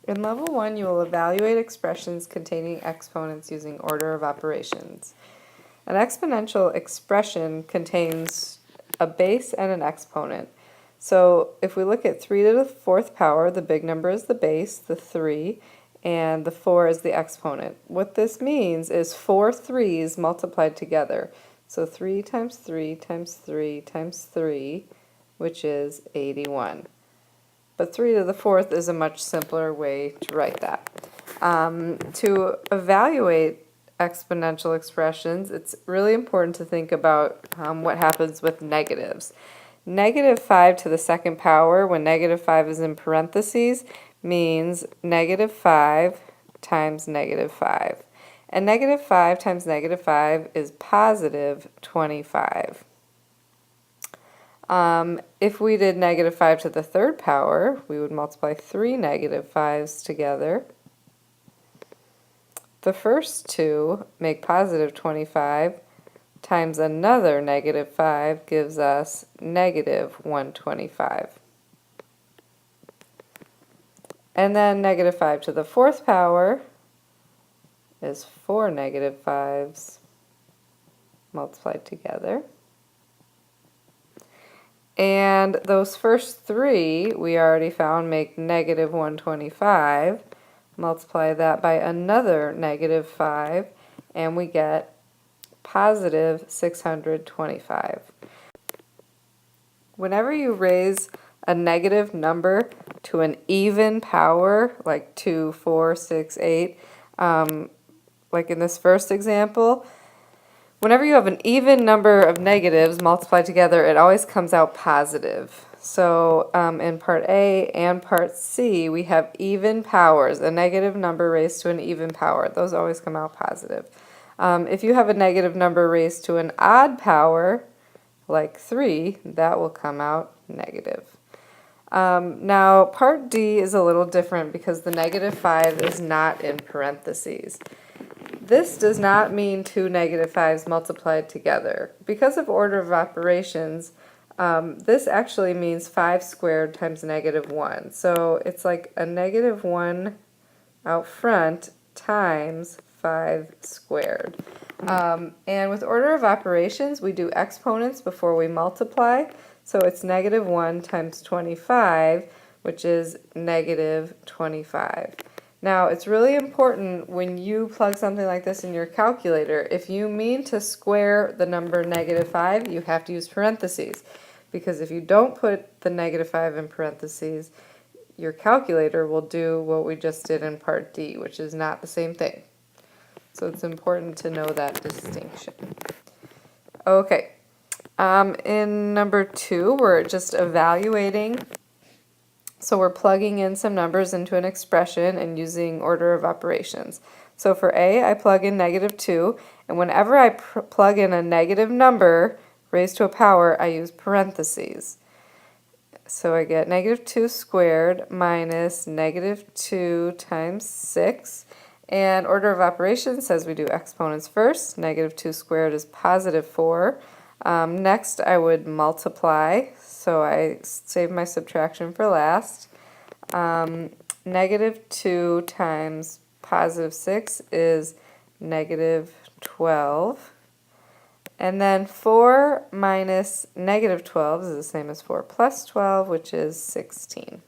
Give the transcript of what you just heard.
In level 1, you will evaluate expressions containing exponents using order of operations. An exponential expression contains a base and an exponent. So if we look at 3 to the 4th power, the big number is the base, the 3, and the 4 is the exponent. What this means is 4 3's multiplied together. So 3 times 3 times 3 times 3, which is 81. But 3 to the 4th is a much simpler way to write that. To evaluate exponential expressions, it's really important to think about what happens with negatives. Negative 5 to the 2nd power, when negative 5 is in parentheses, means negative 5 times negative 5. And negative 5 times negative 5 is positive 25. If we did negative 5 to the 3rd power, we would multiply 3 negative 5's together. The first two make positive 25 times another negative 5 gives us negative 125. And then negative 5 to the 4th power is 4 negative 5's multiplied together. And those first three we already found make negative 125. Multiply that by another negative 5 and we get positive 625. Whenever you raise a negative number to an even power, like 2, 4, 6, 8, like in this first example, whenever you have an even number of negatives multiplied together, it always comes out positive. So in part A and part C, we have even powers, a negative number raised to an even power. Those always come out positive. If you have a negative number raised to an odd power, like 3, that will come out negative. Now, part D is a little different because the negative 5 is not in parentheses. This does not mean 2 negative 5's multiplied together. Because of order of operations, this actually means 5 squared times negative 1. So it's like a negative 1 out front times 5 squared. And with order of operations, we do exponents before we multiply. So it's negative 1 times 25, which is negative 25. Now, it's really important when you plug something like this in your calculator, if you mean to square the number negative 5, you have to use parentheses. Because if you don't put the negative 5 in parentheses, your calculator will do what we just did in part D, which is not the same thing. So it's important to know that distinction. Okay, in number 2, we're just evaluating. So we're plugging in some numbers into an expression and using order of operations. So for A, I plug in negative 2, and whenever I plug in a negative number raised to a power, I use parentheses. So I get negative 2 squared minus negative 2 times 6. And order of operations says we do exponents first. Negative 2 squared is positive 4. Next, I would multiply. So I save my subtraction for last. Negative 2 times positive 6 is negative 12. And then 4 minus negative 12 is the same as 4 plus 12, which is 16.